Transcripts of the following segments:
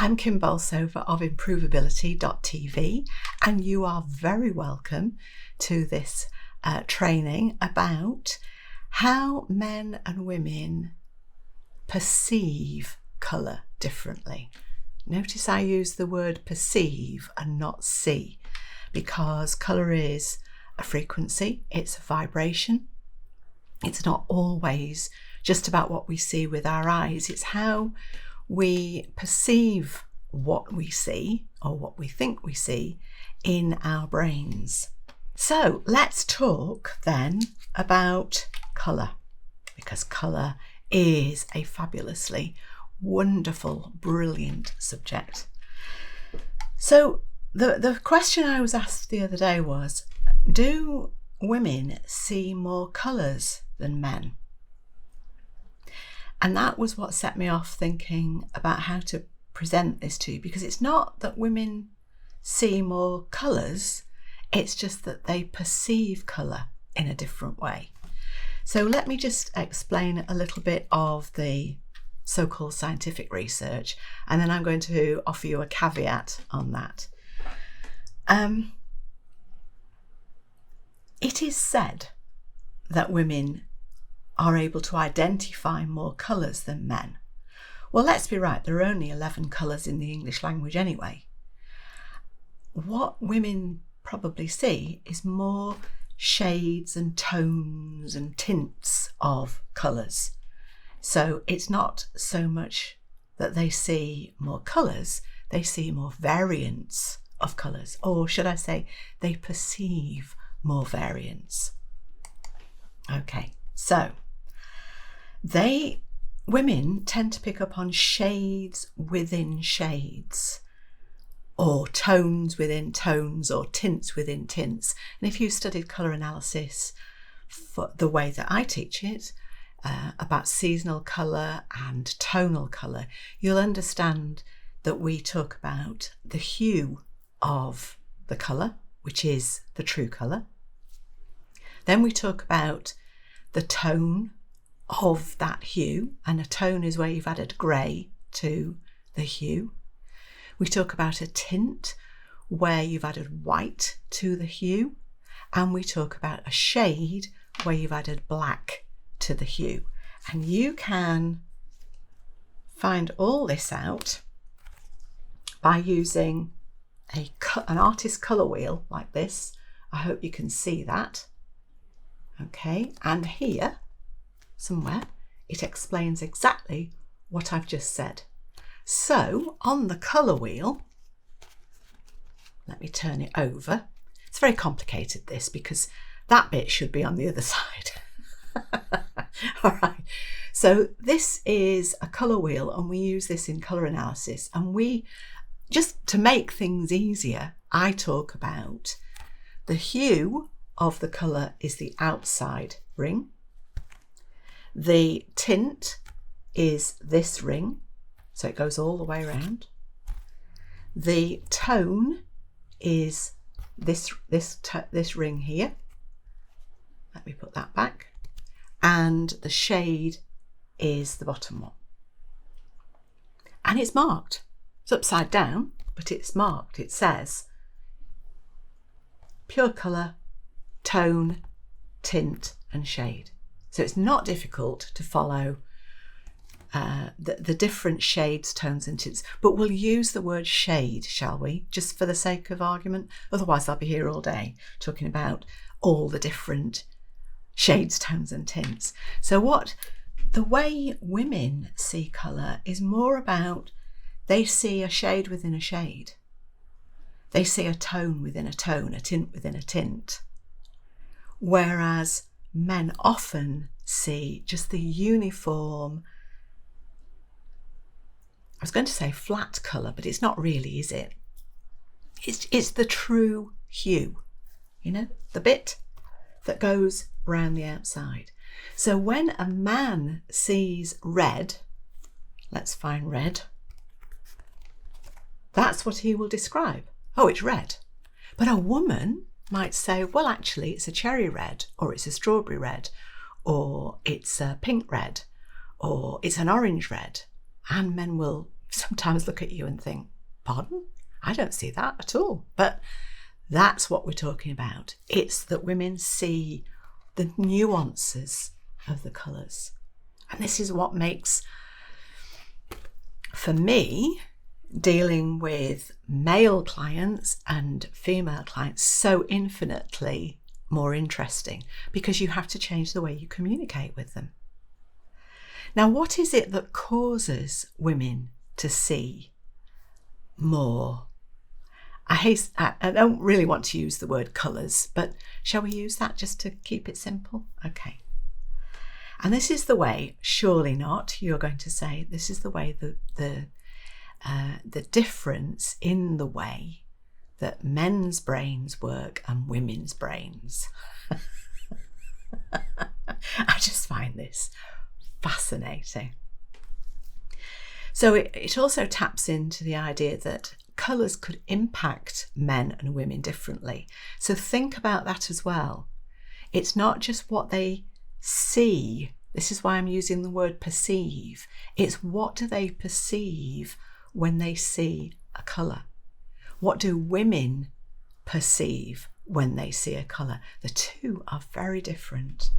I'm Kim Bolsover of Improvability.tv, and you are very welcome to this training about how men and women perceive colour differently. Notice I use the word perceive and not see, because colour is a frequency, it's a vibration. It's not always just about what we see with our eyes, it's how we perceive what we see or what we think we see in our brains. So let's talk then about colour, because colour is a fabulously wonderful, brilliant subject. So the question I was asked the other day was, do women see more colours than men? And that was what set me off thinking about how to present this to you, because it's not that women see more colours, it's just that they perceive colour in a different way. So let me just explain a little bit of the so-called scientific research, and then I'm going to offer you a caveat on that. It is said that women are able to identify more colours than men. Well, let's be right, there are only 11 colours in the English language anyway. What women probably see is more shades and tones and tints of colours. So it's not so much that they see more colours, they see more variants of colours, or should I say they perceive more variants. Okay, so women tend to pick up on shades within shades, or tones within tones, or tints within tints. And if you studied colour analysis for the way that I teach it, about seasonal colour and tonal colour, you'll understand that we talk about the hue of the colour, which is the true colour. Then we talk about the tone of that hue, and a tone is where you've added grey to the hue. We talk about a tint where you've added white to the hue, and we talk about a shade where you've added black to the hue. And you can find all this out by using an artist colour wheel like this. I hope you can see that. Okay, and here somewhere it explains exactly what I've just said. So on the colour wheel, let me turn it over. It's very complicated, this, because that bit should be on the other side. All right, so this is a colour wheel, and we use this in colour analysis, and we, just to make things easier, I talk about the hue of the colour is the outside ring. The tint is this ring, so it goes all the way around. The tone is this ring here. Let me put that back. And the shade is the bottom one. And it's marked. It's upside down, but it's marked. It says pure colour, tone, tint and shade. So it's not difficult to follow the different shades, tones and tints, but we'll use the word shade, shall we, just for the sake of argument? Otherwise I'll be here all day talking about all the different shades, tones and tints. So the way women see colour is more about, they see a shade within a shade. They see a tone within a tone, a tint within a tint. Whereas men often see just the uniform, I was going to say flat colour, but it's not really, is it? It's the true hue, you know, the bit that goes around the outside. So when a man sees red, let's find red, that's what he will describe. Oh, it's red. But a woman might say, well, actually, it's a cherry red, or it's a strawberry red, or it's a pink red, or it's an orange red. And men will sometimes look at you and think, pardon? I don't see that at all. But that's what we're talking about. It's that women see the nuances of the colours. And this is what makes, for me, dealing with male clients and female clients so infinitely more interesting, because you have to change the way you communicate with them. Now, what is it that causes women to see more? I don't really want to use the word colours, but shall we use that just to keep it simple? Okay. And this is the way, surely not, you're going to say, this is the way the difference in the way that men's brains work and women's brains. I just find this fascinating. So it also taps into the idea that colours could impact men and women differently. So think about that as well. It's not just what they see. This is why I'm using the word perceive. It's what do they perceive when they see a colour? What do women perceive when they see a colour? The two are very different.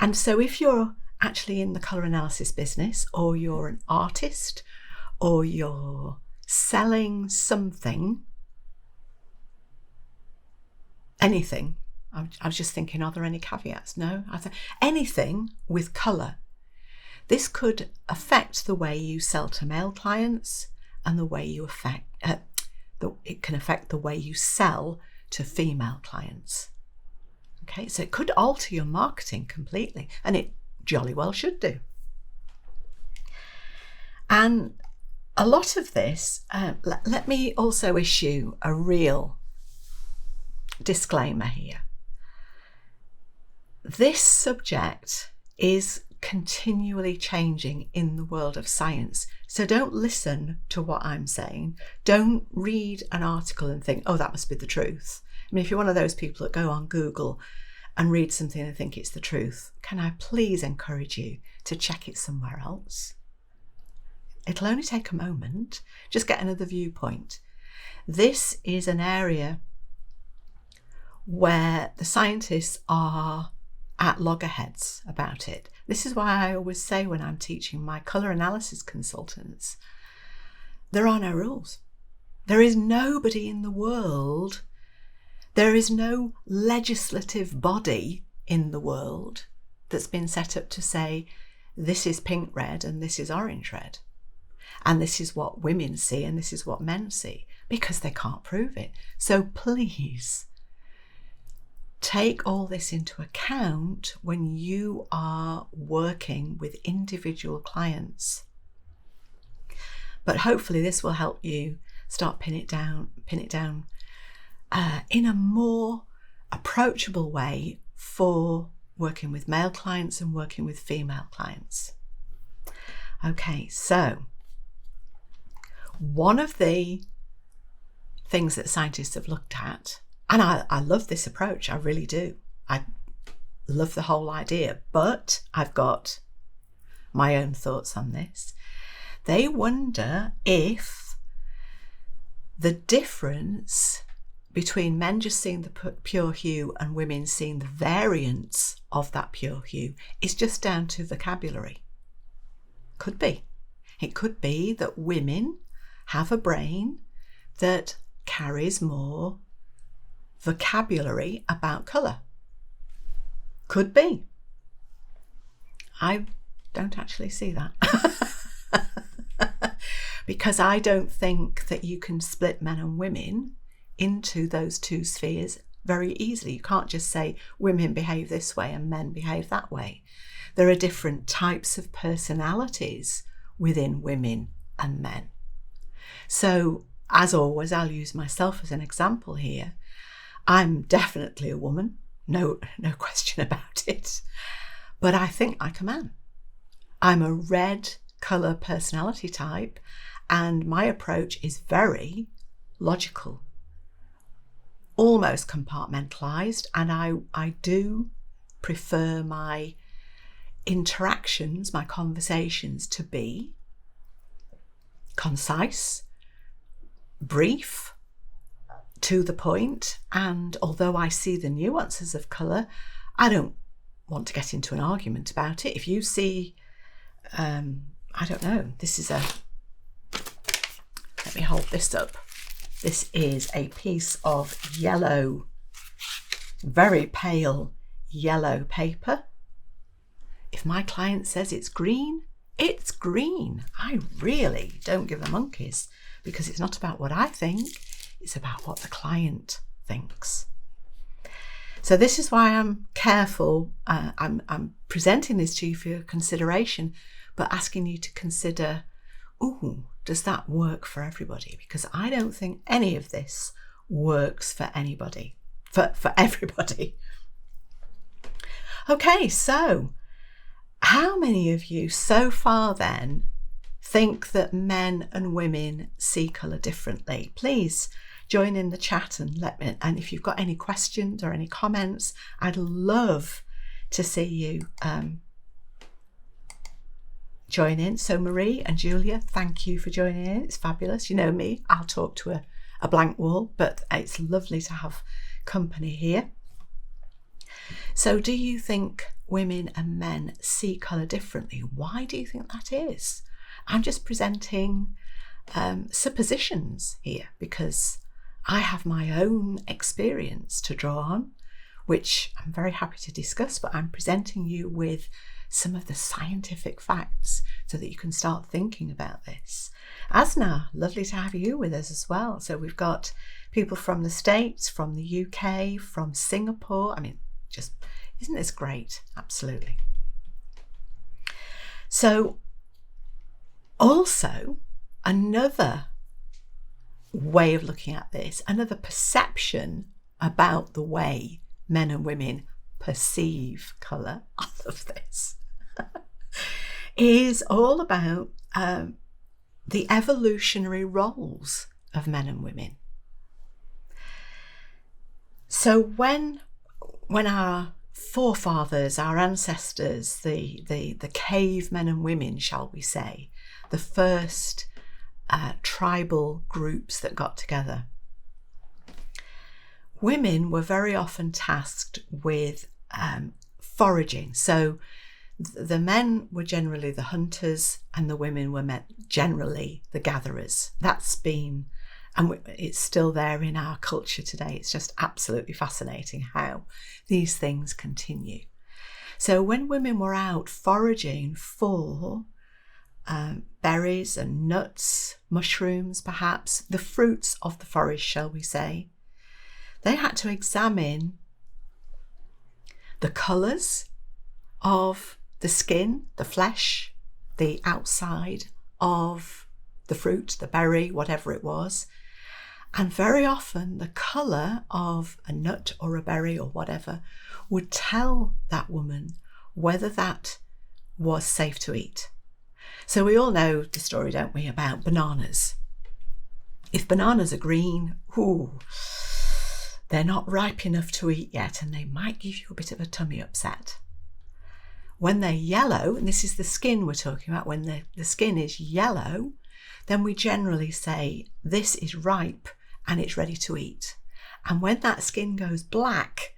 And so if you're actually in the colour analysis business, or you're an artist, or you're selling something, anything, I was just thinking, are there any caveats? No, anything with colour. This could affect the way you sell to male clients, and the way you it can affect the way you sell to female clients. Okay, so it could alter your marketing completely, and it jolly well should do. And a lot of this, let me also issue a real disclaimer here. This subject is continually changing in the world of science. So don't listen to what I'm saying. Don't read an article and think, oh, that must be the truth. I mean, if you're one of those people that go on Google and read something and think it's the truth, can I please encourage you to check it somewhere else? It'll only take a moment. Just get another viewpoint. This is an area where the scientists are at loggerheads about it. This is why I always say when I'm teaching my colour analysis consultants, there are no rules. There is nobody in the world, there is no legislative body in the world that's been set up to say, this is pink red and this is orange red. And this is what women see and this is what men see, because they can't prove it. So please, take all this into account when you are working with individual clients. But hopefully this will help you start pin it down in a more approachable way for working with male clients and working with female clients. Okay, so one of the things that scientists have looked at, and I love this approach, I really do. I love the whole idea, but I've got my own thoughts on this. They wonder if the difference between men just seeing the pure hue and women seeing the variance of that pure hue is just down to vocabulary. Could be. It could be that women have a brain that carries more vocabulary about colour. Could be. I don't actually see that. Because I don't think that you can split men and women into those two spheres very easily. You can't just say women behave this way and men behave that way. There are different types of personalities within women and men. So, as always, I'll use myself as an example here. I'm definitely a woman, no question about it, but I think like a man. I'm a red colour personality type, and my approach is very logical, almost compartmentalised, and I do prefer my interactions, my conversations to be concise, brief, to the point, and although I see the nuances of colour, I don't want to get into an argument about it. If you see, I don't know, this is let me hold this up. This is a piece of yellow, very pale yellow paper. If my client says it's green, it's green. I really don't give a monkeys, because it's not about what I think, it's about what the client thinks. So this is why I'm careful. I'm presenting this to you for your consideration, but asking you to consider, does that work for everybody? Because I don't think any of this works for anybody, for everybody. Okay, so how many of you so far then think that men and women see colour differently? Please join in the chat and let me, and if you've got any questions or any comments, I'd love to see you join in. So Marie and Julia, thank you for joining in. It's fabulous. You know me, I'll talk to a blank wall, but it's lovely to have company here. So do you think women and men see colour differently? Why do you think that is? I'm just presenting suppositions here, because I have my own experience to draw on, which I'm very happy to discuss, but I'm presenting you with some of the scientific facts so that you can start thinking about this. Asna, lovely to have you with us as well. So we've got people from the States, from the UK, from Singapore. I mean, just, isn't this great? Absolutely. So also another way of looking at this, another perception about the way men and women perceive colour, I love this, is all about the evolutionary roles of men and women. So when our forefathers, our ancestors, the cave men and women, shall we say, the first tribal groups that got together, women were very often tasked with foraging. So the men were generally the hunters and the women were generally the gatherers. That's been, and it's still there in our culture today. It's just absolutely fascinating how these things continue. So when women were out foraging for berries and nuts, mushrooms perhaps, the fruits of the forest, shall we say, they had to examine the colours of the skin, the flesh, the outside of the fruit, the berry, whatever it was. And very often the colour of a nut or a berry or whatever would tell that woman whether that was safe to eat. So we all know the story, don't we, about bananas. If bananas are green, they're not ripe enough to eat yet, and they might give you a bit of a tummy upset. When they're yellow, and this is the skin we're talking about, when the skin is yellow, then we generally say this is ripe and it's ready to eat. And when that skin goes black,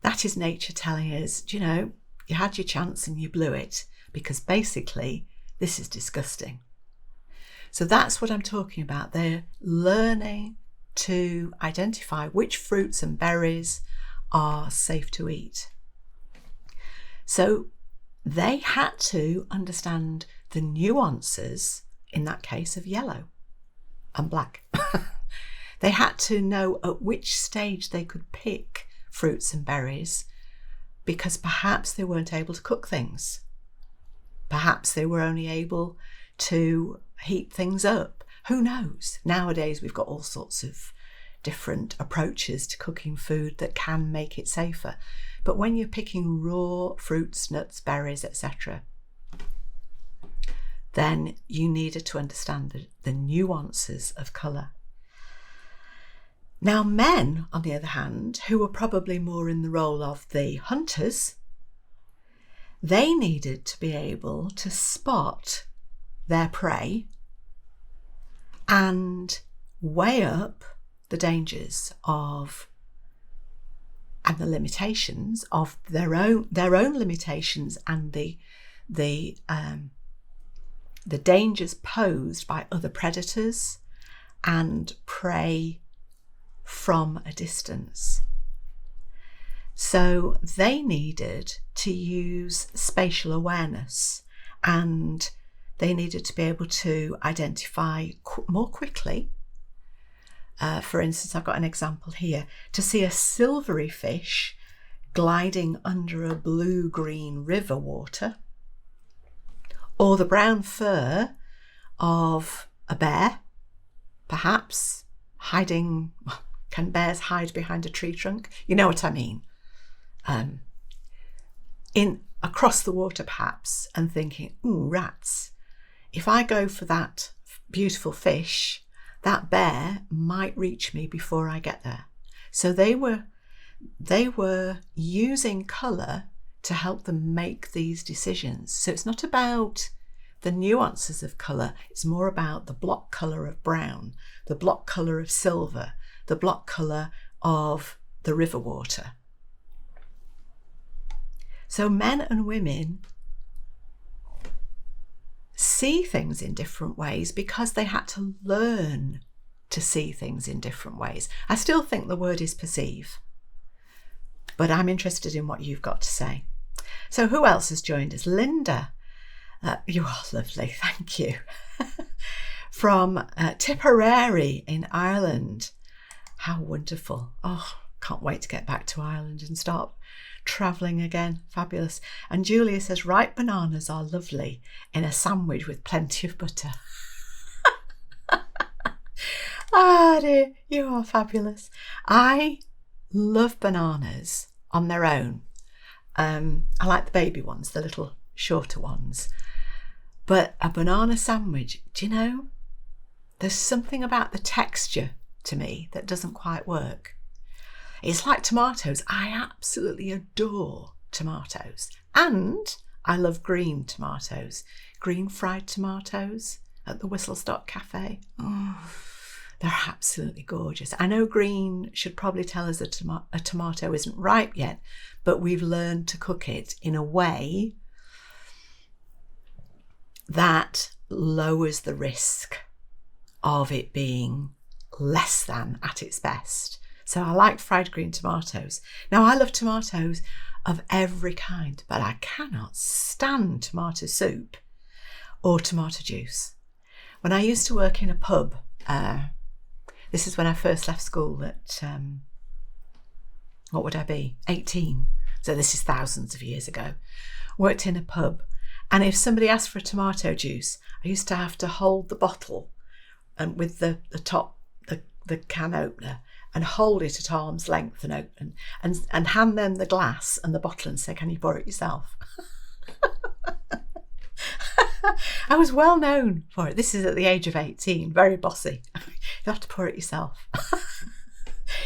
that is nature telling us, you know, you had your chance and you blew it, because basically this is disgusting. So that's what I'm talking about. They're learning to identify which fruits and berries are safe to eat. So they had to understand the nuances, in that case, of yellow and black. They had to know at which stage they could pick fruits and berries, because perhaps they weren't able to cook things. Perhaps they were only able to heat things up. Who knows? Nowadays we've got all sorts of different approaches to cooking food that can make it safer. But when you're picking raw fruits, nuts, berries, etc., then you needed to understand the nuances of colour. Now men, on the other hand, who were probably more in the role of the hunters, they needed to be able to spot their prey and weigh up the dangers of and the limitations of their own limitations and the dangers posed by other predators and prey from a distance. So they needed to use spatial awareness, and they needed to be able to identify more quickly. For instance, I've got an example here. To see a silvery fish gliding under a blue-green river water, or the brown fur of a bear, perhaps hiding. Can bears hide behind a tree trunk? You know what I mean. In across the water perhaps, and thinking, ooh, rats. If I go for that beautiful fish, that bear might reach me before I get there. So they were using colour to help them make these decisions. So it's not about the nuances of colour, it's more about the block colour of brown, the block colour of silver, the block colour of the river water. So men and women see things in different ways because they had to learn to see things in different ways. I still think the word is perceive, but I'm interested in what you've got to say. So who else has joined us? Linda, you are lovely, thank you. From Tipperary in Ireland. How wonderful. Oh, can't wait to get back to Ireland and start travelling again. Fabulous. And Julia says, ripe bananas are lovely in a sandwich with plenty of butter. Ah, dear, you are fabulous. I love bananas on their own. I like the baby ones, the little shorter ones. But a banana sandwich, do you know, there's something about the texture to me that doesn't quite work. It's like tomatoes. I absolutely adore tomatoes. And I love green tomatoes. Green fried tomatoes at the Whistle Stop Cafe. Oh, they're absolutely gorgeous. I know green should probably tell us that a tomato isn't ripe yet, but we've learned to cook it in a way that lowers the risk of it being less than at its best. So I like fried green tomatoes. Now I love tomatoes of every kind, but I cannot stand tomato soup or tomato juice. When I used to work in a pub, this is when I first left school at, what would I be, 18. So this is thousands of years ago. Worked in a pub, and if somebody asked for a tomato juice, I used to have to hold the bottle and with the top, the can opener, and hold it at arm's length and open and hand them the glass and the bottle and say, can you pour it yourself? I was well known for it. This is at the age of 18, very bossy. You have to pour it yourself.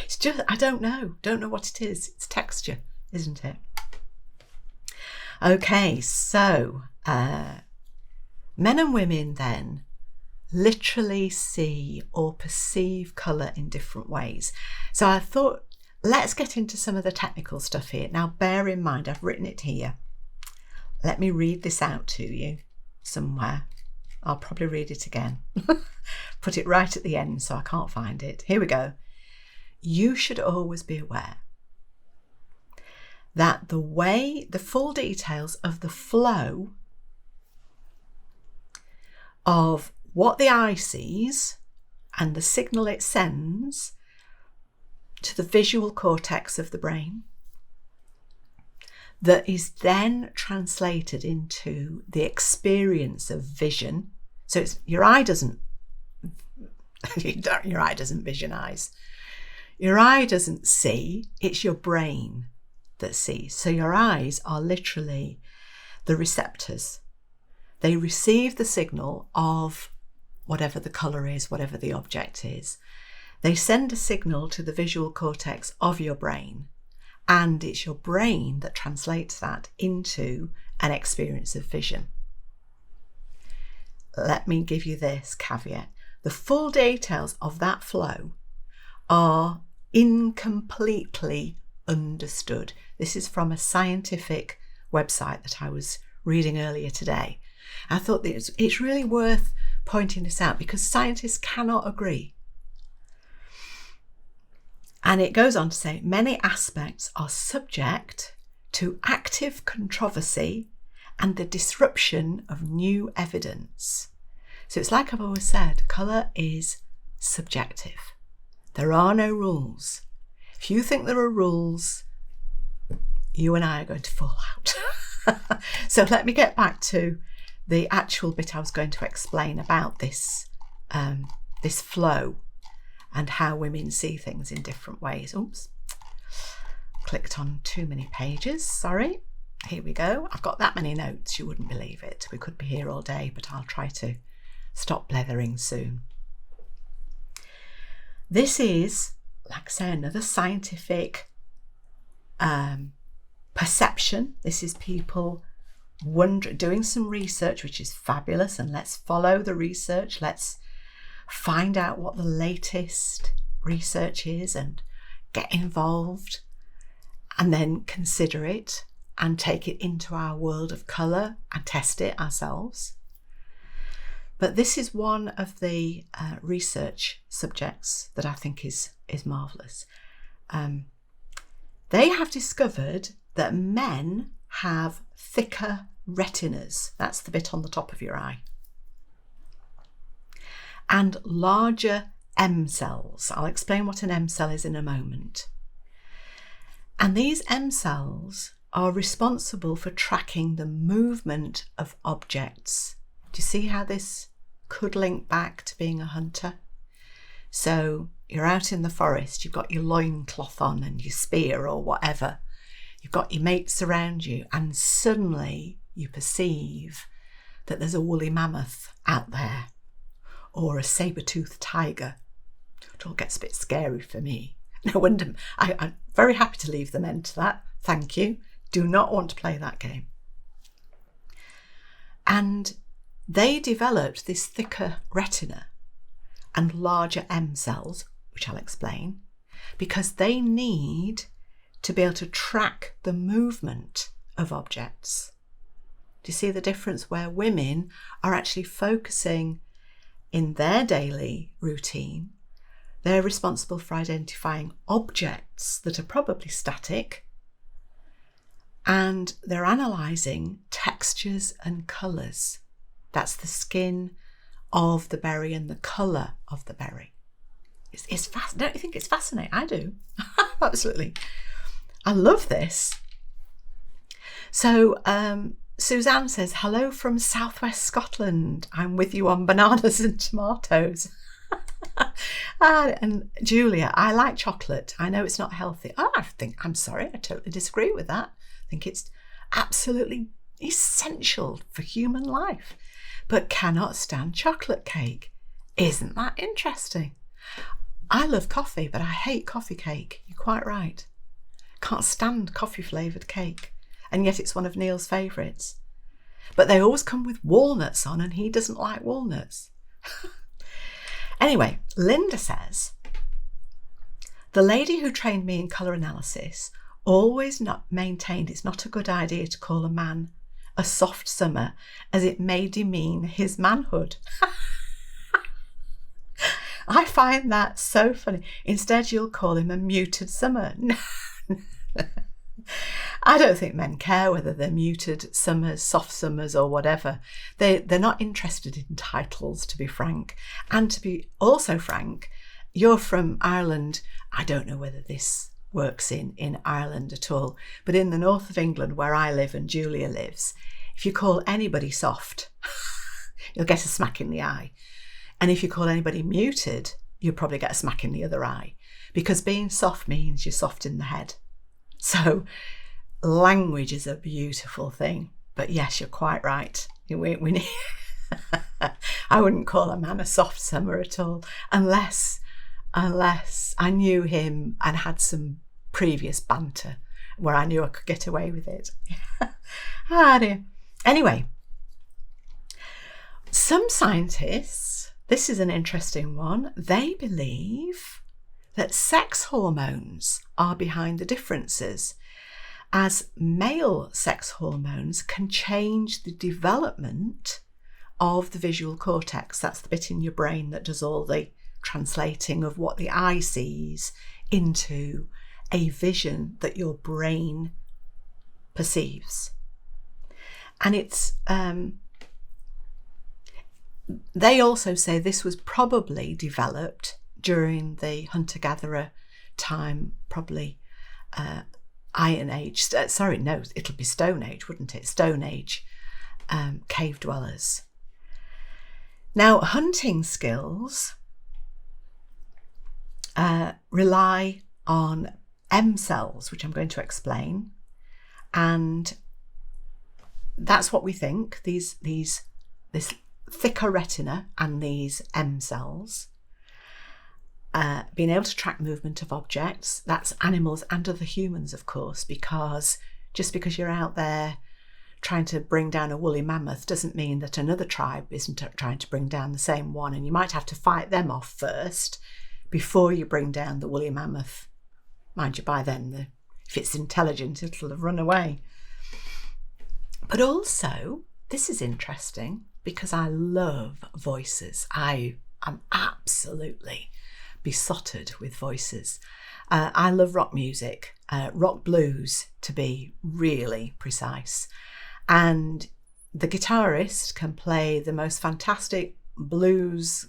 It's just, I don't know what it is. It's texture, isn't it? Okay, so men and women then literally see or perceive colour in different ways. So I thought, let's get into some of the technical stuff here. Now, bear in mind, I've written it here. Let me read this out to you somewhere. I'll probably read it again. Put it right at the end so I can't find it. Here we go. You should always be aware that the full details of the flow of what the eye sees and the signal it sends to the visual cortex of the brain that is then translated into the experience of vision. So it's your eye doesn't visionize. Your eye doesn't see, it's your brain that sees. So your eyes are literally the receptors. They receive the signal of whatever the colour is, whatever the object is. They send a signal to the visual cortex of your brain, and it's your brain that translates that into an experience of vision. Let me give you this caveat. the full details of that flow are incompletely understood. This is from a scientific website that I was reading earlier today. I thought that it's really worth pointing this out because scientists cannot agree. And it goes on to say, many aspects are subject to active controversy and the disruption of new evidence. So it's like I've always said, colour is subjective. There are no rules. If you think there are rules, you and I are going to fall out. So let me get back to the actual bit I was going to explain about this, this flow and how women see things in different ways. Oops, clicked on too many pages, sorry. Here we go. I've got that many notes, you wouldn't believe it. We could be here all day, but I'll try to stop blethering soon. This is, like I say, another scientific perception. This is people doing some research, which is fabulous, and let's follow the research. Let's find out what the latest research is and get involved and then consider it and take it into our world of colour and test it ourselves. But this is one of the research subjects that I think is marvellous. They have discovered that men have thicker retinas. That's the bit on the top of your eye. And larger M cells. I'll explain what an M cell is in a moment. And these M cells are responsible for tracking the movement of objects. Do you see how this could link back to being a hunter? So you're out in the forest, you've got your loincloth on and your spear or whatever. You've got your mates around you, and suddenly you perceive that there's a woolly mammoth out there or a saber-toothed tiger. It all gets a bit scary for me. No wonder. I'm very happy to leave the men to that. Thank you. Do not want to play that game. And they developed this thicker retina and larger M cells, which I'll explain, because they need to be able to track the movement of objects. Do you see the difference where women are actually focusing in their daily routine? They're responsible for identifying objects that are probably static, and they're analysing textures and colours. That's the skin of the berry and the colour of the berry. It's don't you think it's fascinating? I do. Absolutely. I love this. So Suzanne says, hello from southwest Scotland. I'm with you on bananas and tomatoes. And Julia, I like chocolate. I know it's not healthy. Oh, I'm sorry, I totally disagree with that. I think it's absolutely essential for human life, but cannot stand chocolate cake. Isn't that interesting? I love coffee, but I hate coffee cake. You're quite right. Can't stand coffee flavoured cake, and yet it's one of Neil's favourites. But they always come with walnuts on, and he doesn't like walnuts. Anyway, Linda says, the lady who trained me in colour analysis always maintained it's not a good idea to call a man a soft summer, as it may demean his manhood. I find that so funny. Instead, you'll call him a muted summer. I don't think men care whether they're muted summers, soft summers or whatever. They're not interested in titles, to be frank. And to be also frank, you're from Ireland. I don't know whether this works in Ireland at all, but in the north of England where I live and Julia lives, if you call anybody soft, you'll get a smack in the eye. And if you call anybody muted, you'll probably get a smack in the other eye, because being soft means you're soft in the head. So language is a beautiful thing. But yes, you're quite right. We need I wouldn't call a man a soft summer at all, unless I knew him and had some previous banter where I knew I could get away with it. Dear. Anyway, some scientists, this is an interesting one. They believe that sex hormones are behind the differences, as male sex hormones can change the development of the visual cortex. That's the bit in your brain that does all the translating of what the eye sees into a vision that your brain perceives. And it's they also say this was probably developed during the hunter-gatherer time, probably Iron Age. It'll be Stone Age, wouldn't it? Stone Age cave dwellers. Now, hunting skills rely on M cells, which I'm going to explain, and that's what we think. This thicker retina and these M cells, being able to track movement of objects. That's animals and other humans, of course, because just because you're out there trying to bring down a woolly mammoth doesn't mean that another tribe isn't trying to bring down the same one, and you might have to fight them off first before you bring down the woolly mammoth. Mind you, by then, if it's intelligent, it'll have run away. But also, this is interesting because I love voices. I am absolutely besotted with voices. I love rock music, rock blues to be really precise. And the guitarist can play the most fantastic blues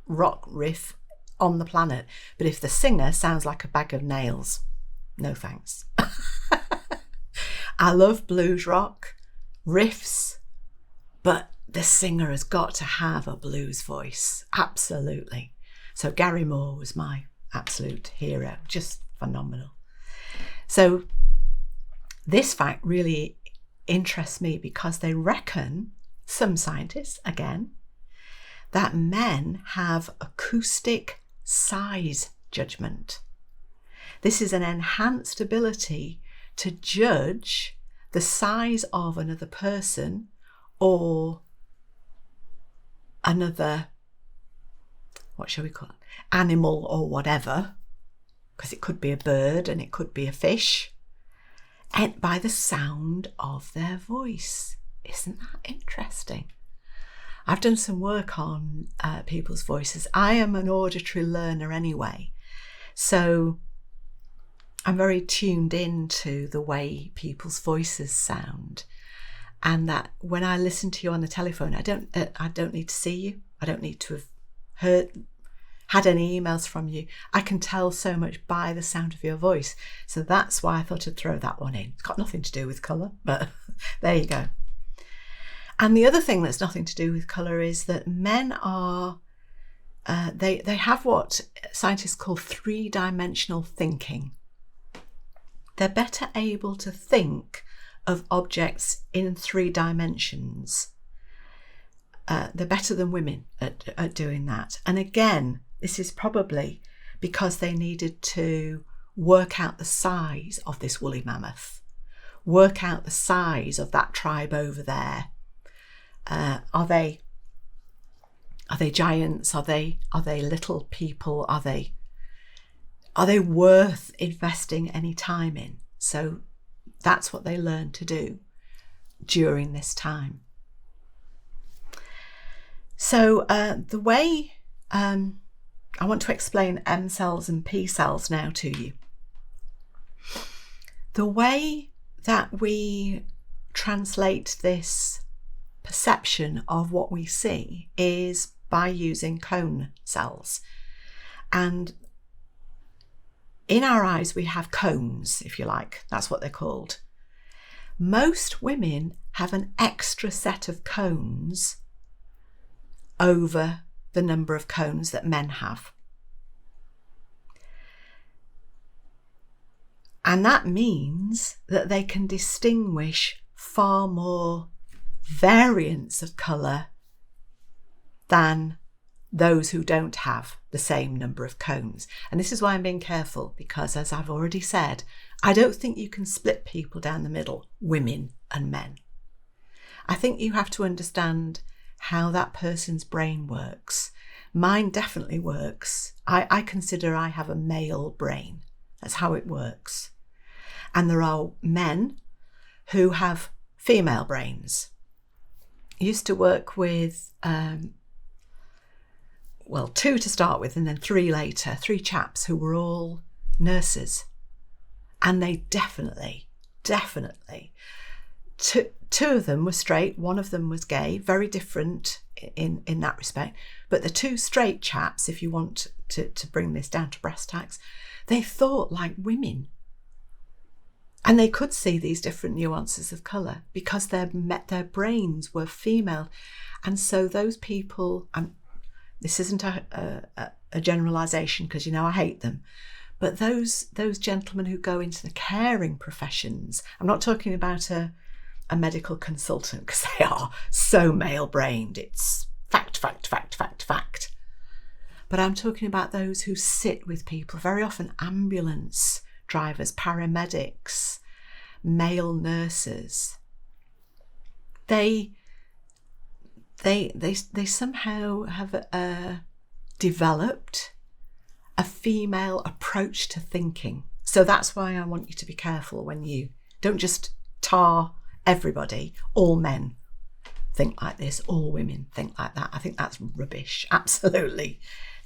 rock riff on the planet, but if the singer sounds like a bag of nails, no thanks. I love blues rock riffs, but the singer has got to have a blues voice, absolutely. So Gary Moore was my absolute hero, just phenomenal. So this fact really interests me because they reckon, some scientists again, that men have acoustic size judgment. This is an enhanced ability to judge the size of another person or another, what shall we call it, animal or whatever, because it could be a bird and it could be a fish, and by the sound of their voice. Isn't that interesting? I've done some work on people's voices. I am an auditory learner anyway, so I'm very tuned into the way people's voices sound, and that when I listen to you on the telephone, I don't need to see you. I don't need to have had any emails from you. I can tell so much by the sound of your voice. So that's why I thought I'd throw that one in. It's got nothing to do with colour, but there you go. And the other thing that's nothing to do with colour is that men are, they have what scientists call three-dimensional thinking. They're better able to think of objects in 3 dimensions. They're better than women at doing that. And again, this is probably because they needed to work out the size of this woolly mammoth, work out the size of that tribe over there. Are they giants? Are they little people? Are they worth investing any time in? So that's what they learned to do during this time. So the way I want to explain M cells and P cells now to you. The way that we translate this perception of what we see is by using cone cells. And in our eyes, we have cones, if you like. That's what they're called. Most women have an extra set of cones over the number of cones that men have. And that means that they can distinguish far more variants of colour than those who don't have the same number of cones. And this is why I'm being careful, because as I've already said, I don't think you can split people down the middle, women and men. I think you have to understand how that person's brain works Mine definitely works. I consider I have a male brain. That's how it works. And there are men who have female brains. I used to work with, two to start with, and then three later, three chaps who were all nurses. And they definitely, two of them were straight, one of them was gay, very different in that respect. But the two straight chaps, if you want to bring this down to brass tacks, they thought like women. And they could see these different nuances of colour because their brains were female. And so those people, and this isn't a generalisation because, you know, I hate them, but those gentlemen who go into the caring professions, I'm not talking about a medical consultant because they are so male-brained. It's fact. But I'm talking about those who sit with people, very often ambulance drivers, paramedics, male nurses. They somehow have developed a female approach to thinking. So that's why I want you to be careful when you don't just tar everybody. All men think like this, all women think like that. I think that's rubbish. Absolutely,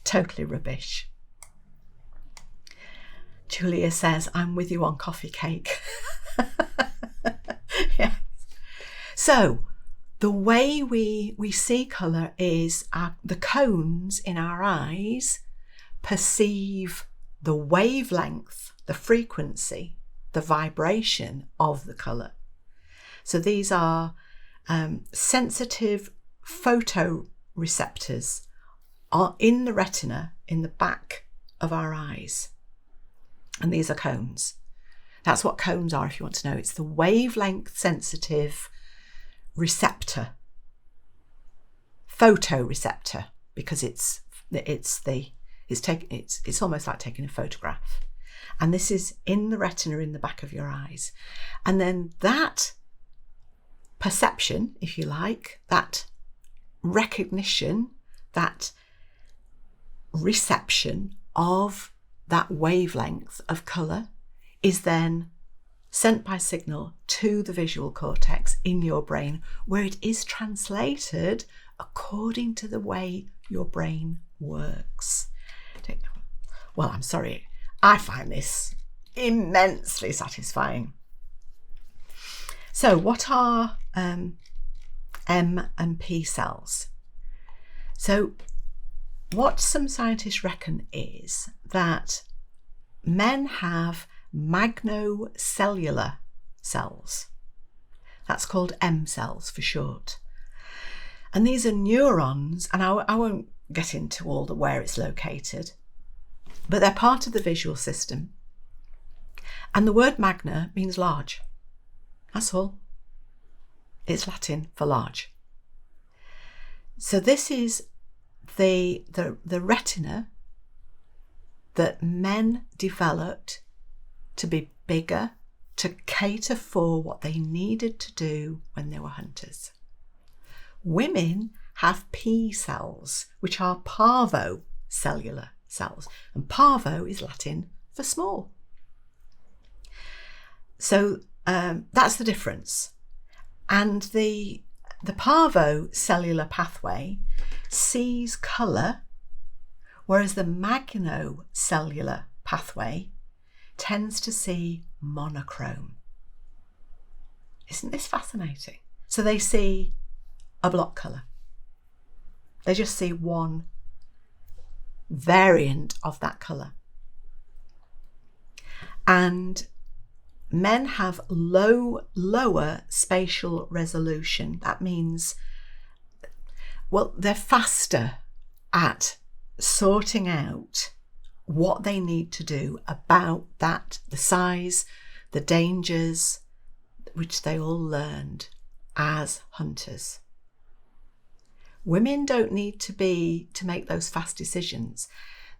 totally rubbish. Julia says, I'm with you on coffee cake. Yes. So the way we see colour is the cones in our eyes perceive the wavelength, the frequency, the vibration of the colour. So these are sensitive photoreceptors in the retina, in the back of our eyes. And these are cones. That's what cones are, if you want to know. It's the wavelength sensitive receptor, photoreceptor, because it's almost like taking a photograph. And this is in the retina in the back of your eyes. And then that perception, if you like, that recognition, that reception of that wavelength of colour is then sent by signal to the visual cortex in your brain, where it is translated according to the way your brain works. Well, I'm sorry, I find this immensely satisfying. So what are M and P cells? So what some scientists reckon is that men have magnocellular cells. That's called M cells for short. And these are neurons, and I won't get into all the where it's located, but they're part of the visual system. And the word magna means large. That's all. It's Latin for large. So this is the retina that men developed to be bigger, to cater for what they needed to do when they were hunters. Women have P cells, which are parvocellular cells, and parvo is Latin for small. So that's the difference. And the parvocellular pathway sees colour, whereas the magnocellular pathway tends to see monochrome. Isn't this fascinating? So they see a block colour. They just see one variant of that colour. And men have lower spatial resolution. That means, well, they're faster at sorting out what they need to do about that, the size, the dangers, which they all learned as hunters. Women don't need to make those fast decisions.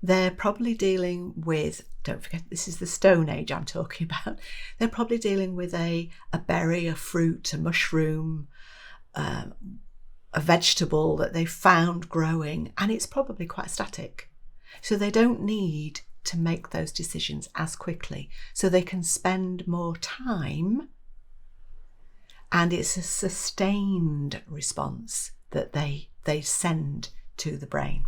They're probably dealing with, don't forget, this is the Stone Age I'm talking about. They're probably dealing with a berry, a fruit, a mushroom, a a vegetable that they found growing, and it's probably quite static. So they don't need to make those decisions as quickly. So they can spend more time, and it's a sustained response that they send to the brain.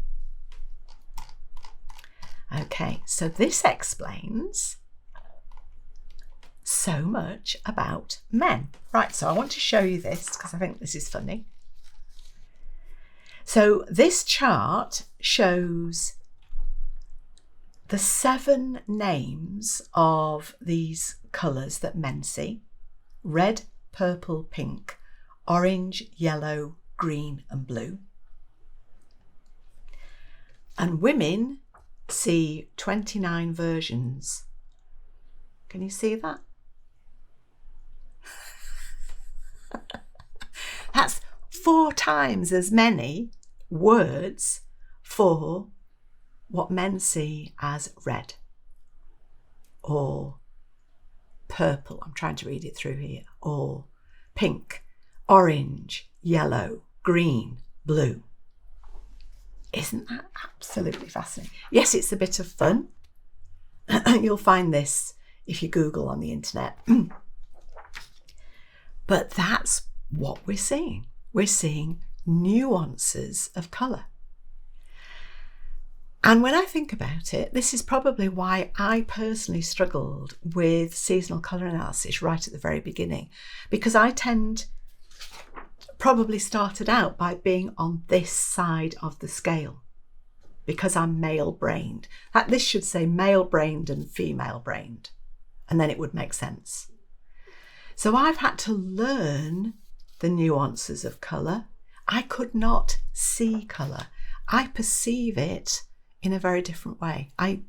Okay, so this explains so much about men. Right, so I want to show you this because I think this is funny. So this chart shows the 7 names of these colours that men see: red, purple, pink, orange, yellow, green and blue. And women see 29 versions. Can you see that? That's 4 times as many words for what men see as red or purple. I'm trying to read it through here. Or pink, orange, yellow, green, blue. Isn't that absolutely fascinating? Yes, it's a bit of fun. You'll find this if you Google on the internet. But that's what we're seeing. We're seeing nuances of colour. And when I think about it, this is probably why I personally struggled with seasonal colour analysis right at the very beginning, because I probably started out by being on this side of the scale because I'm male-brained. This should say male-brained and female-brained, and then it would make sense. So I've had to learn the nuances of colour. I could not see colour. I perceive it in a very different way. I'm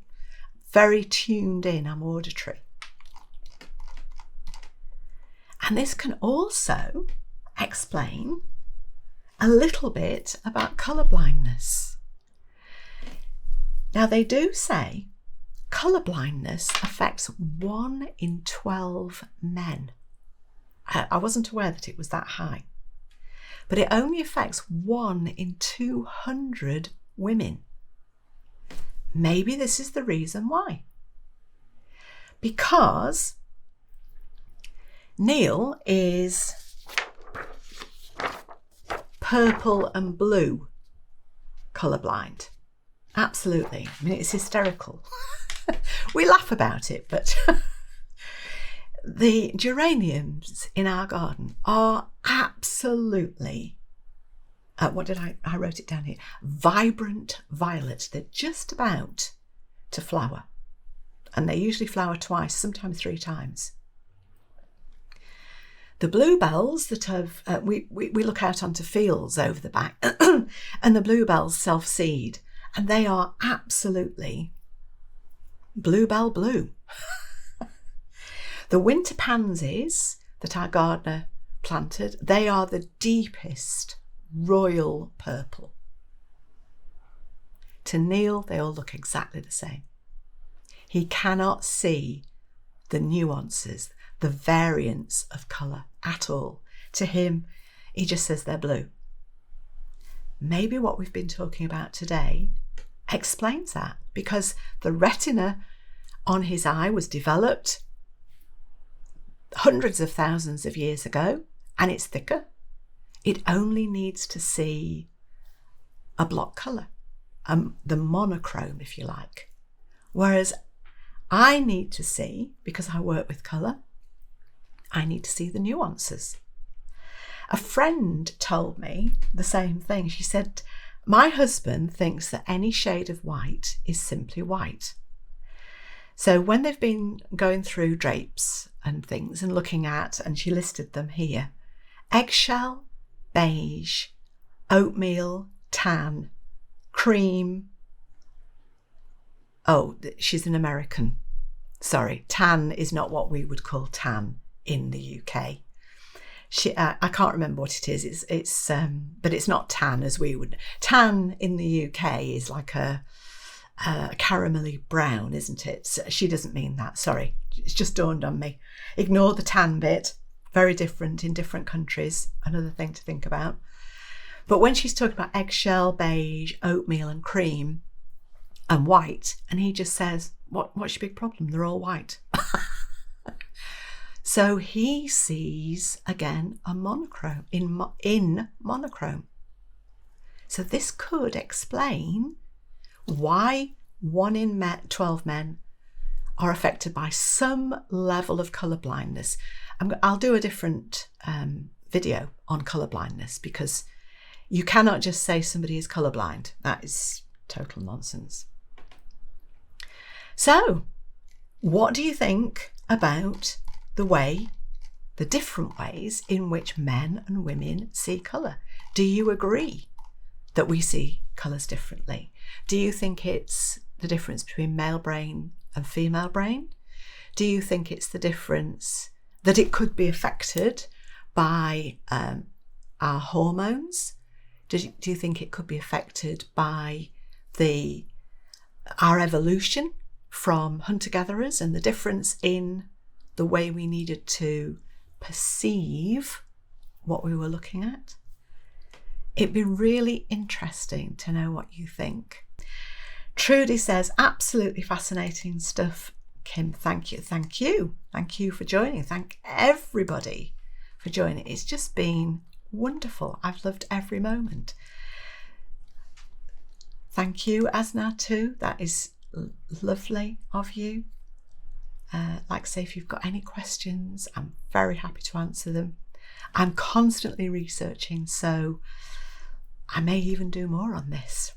very tuned in, I'm auditory. And this can also explain a little bit about colour blindness. Now, they do say colour blindness affects 1 in 12 men. I wasn't aware that it was that high, but it only affects 1 in 200 women. Maybe this is the reason why. Because Neil is purple and blue colourblind. Absolutely. I mean, it's hysterical. We laugh about it, but the geraniums in our garden are absolutely, I wrote it down here, vibrant violet. They're just about to flower. And they usually flower twice, sometimes 3 times. The bluebells that have, we look out onto fields over the back, and the bluebells self-seed, and they are absolutely bluebell blue. The winter pansies that our gardener planted, they are the deepest royal purple. To Neil, they all look exactly the same. He cannot see the nuances, the variance of colour at all. To him, he just says they're blue. Maybe what we've been talking about today explains that, because the retina on his eye was developed hundreds of thousands of years ago, and it's thicker. It only needs to see a block colour, the monochrome, if you like. Whereas I need to see, because I work with colour, I need to see the nuances. A friend told me the same thing. She said, my husband thinks that any shade of white is simply white. So when they've been going through drapes and things and looking at, and she listed them here, eggshell, beige, oatmeal, tan, cream. Oh, she's an American. Sorry, tan is not what we would call tan in the UK. I can't remember what it is. It's but it's not tan as we would. Tan in the UK is like a caramelly brown, isn't it? So she doesn't mean that. Sorry, it's just dawned on me. Ignore the tan bit. Very different in different countries. Another thing to think about. But when she's talking about eggshell, beige, oatmeal and cream and white, and he just says, what's your big problem? They're all white. So he sees, again, a monochrome, in monochrome. So this could explain why 1 in 12 men are affected by some level of colour blindness. I'll do a different video on colour blindness, because you cannot just say somebody is colourblind. That is total nonsense. So, what do you think about the different ways in which men and women see colour? Do you agree that we see colours differently? Do you think it's the difference between male brain and female brain? Do you think it's the difference that it could be affected by our hormones? Do you think it could be affected by our evolution from hunter-gatherers and the difference in the way we needed to perceive what we were looking at? It'd be really interesting to know what you think. Trudy says, absolutely fascinating stuff, Kim. Thank you. Thank you for joining. Thank everybody for joining. It's just been wonderful. I've loved every moment. Thank you, Asna, too. That is lovely of you. Like I say, if you've got any questions, I'm very happy to answer them. I'm constantly researching, so I may even do more on this.